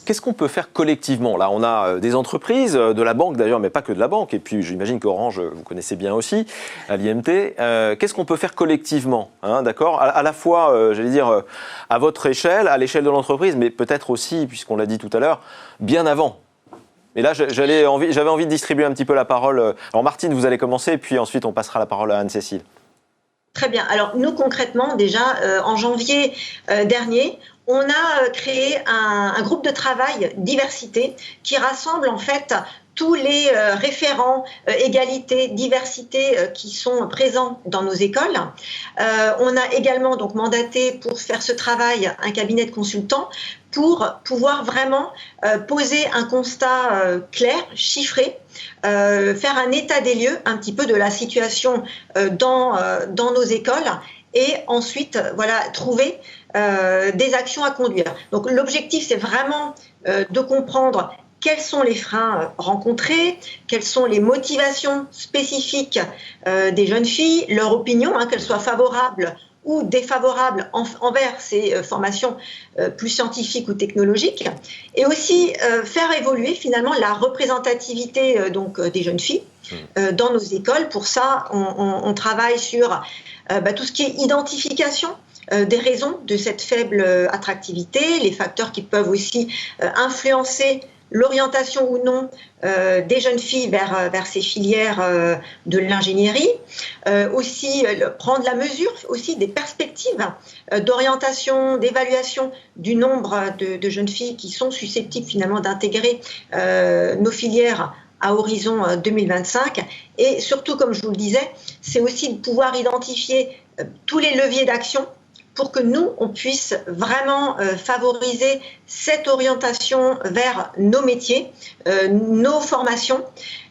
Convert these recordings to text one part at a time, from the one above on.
Qu'est-ce qu'on peut faire collectivement? Là, on a des entreprises, de la banque d'ailleurs, mais pas que de la banque. Et puis, j'imagine qu'Orange, vous connaissez bien aussi, à l'IMT. Qu'est-ce qu'on peut faire collectivement, d'accord, à la fois, j'allais dire, à votre échelle, à l'échelle de l'entreprise, mais peut-être aussi, puisqu'on l'a dit tout à l'heure, bien avant. Et là, j'avais envie de distribuer un petit peu la parole. Alors, Martine, vous allez commencer, et puis ensuite, on passera la parole à Anne-Cécile. Très bien. Alors, nous, concrètement, déjà, en janvier dernier, on a créé un groupe de travail diversité qui rassemble en fait tous les référents égalité, diversité qui sont présents dans nos écoles. On a également donc mandaté pour faire ce travail un cabinet de consultants pour pouvoir vraiment poser un constat clair, chiffré, faire un état des lieux un petit peu de la situation dans nos écoles et ensuite trouver des actions à conduire. Donc l'objectif, c'est vraiment de comprendre quels sont les freins rencontrés, quelles sont les motivations spécifiques des jeunes filles, leur opinion, qu'elles soient favorables ou défavorables envers ces formations plus scientifiques ou technologiques, et aussi faire évoluer finalement la représentativité des jeunes filles dans nos écoles. Pour ça, on travaille sur tout ce qui est identification des raisons de cette faible attractivité, les facteurs qui peuvent aussi influencer l'orientation ou non des jeunes filles vers ces filières de l'ingénierie, aussi prendre la mesure aussi des perspectives d'orientation, d'évaluation du nombre de jeunes filles qui sont susceptibles finalement d'intégrer nos filières à horizon 2025. Et surtout, comme je vous le disais, c'est aussi de pouvoir identifier tous les leviers d'action pour que nous, on puisse vraiment favoriser cette orientation vers nos métiers, nos formations,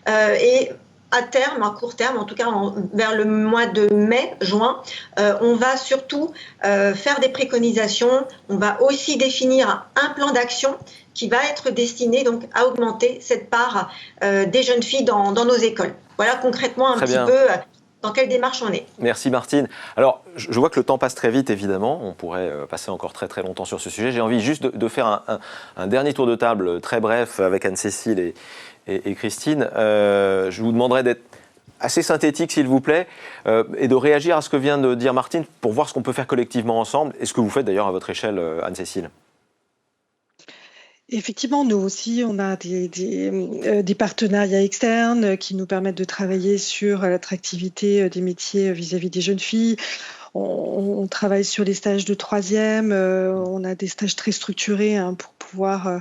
et à terme, à court terme, en tout cas vers le mois de mai, juin, on va surtout faire des préconisations, on va aussi définir un plan d'action qui va être destiné donc à augmenter cette part des jeunes filles dans nos écoles. Voilà concrètement un petit peu dans quelle démarche on est. Merci Martine. Alors, je vois que le temps passe très vite, évidemment. On pourrait passer encore très très longtemps sur ce sujet. J'ai envie juste de faire un dernier tour de table très bref avec Anne-Cécile et Christine. Je vous demanderai d'être assez synthétique, s'il vous plaît, et de réagir à ce que vient de dire Martine pour voir ce qu'on peut faire collectivement ensemble, et ce que vous faites d'ailleurs à votre échelle, Anne-Cécile. Effectivement, nous aussi, on a des partenariats externes qui nous permettent de travailler sur l'attractivité des métiers vis-à-vis des jeunes filles. On travaille sur les stages de troisième, on a des stages très structurés pour pouvoir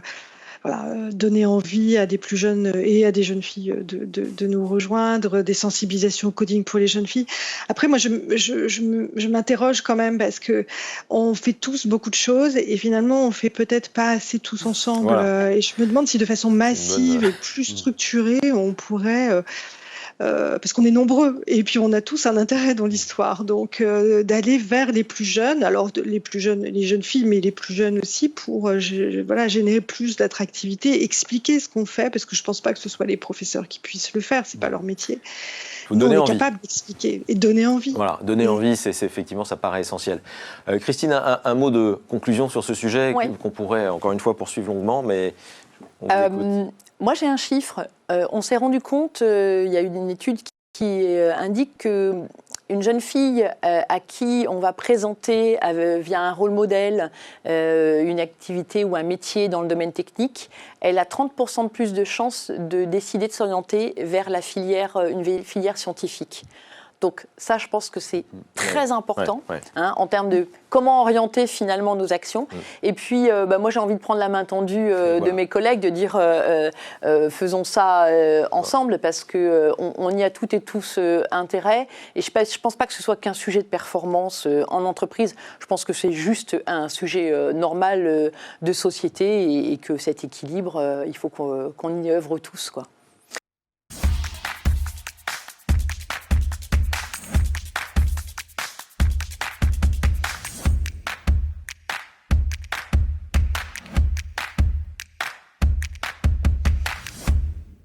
donner envie à des plus jeunes et à des jeunes filles de nous rejoindre, des sensibilisations au coding pour les jeunes filles. Après, moi, je m'interroge quand même parce que on fait tous beaucoup de choses et finalement, on fait peut-être pas assez tous ensemble. Voilà. Et je me demande si de façon massive et plus structurée, on pourrait... parce qu'on est nombreux et puis on a tous un intérêt dans l'histoire, donc d'aller vers les plus jeunes, alors les plus jeunes, les jeunes filles, mais les plus jeunes aussi, pour générer plus d'attractivité, expliquer ce qu'on fait, parce que je pense pas que ce soit les professeurs qui puissent le faire, c'est pas leur métier. Nous, on est capable d'expliquer et donner envie. Voilà, donner envie, c'est effectivement, ça paraît essentiel. Christine, un mot de conclusion sur ce sujet qu'on pourrait encore une fois poursuivre longuement, mais on vous écoute. Moi, j'ai un chiffre. On s'est rendu compte, il y a eu une étude qui indique qu'une jeune fille à qui on va présenter via un rôle modèle une activité ou un métier dans le domaine technique, elle a 30% de plus de chances de décider de s'orienter vers une filière scientifique. Donc ça, je pense que c'est très important en termes de comment orienter finalement nos actions. Et puis, moi, j'ai envie de prendre la main tendue de mes collègues, de dire faisons ça ensemble parce qu'on y a toutes et tous intérêt. Et je ne pense pas que ce soit qu'un sujet de performance en entreprise. Je pense que c'est juste un sujet normal de société et que cet équilibre, il faut qu'on y œuvre tous, quoi.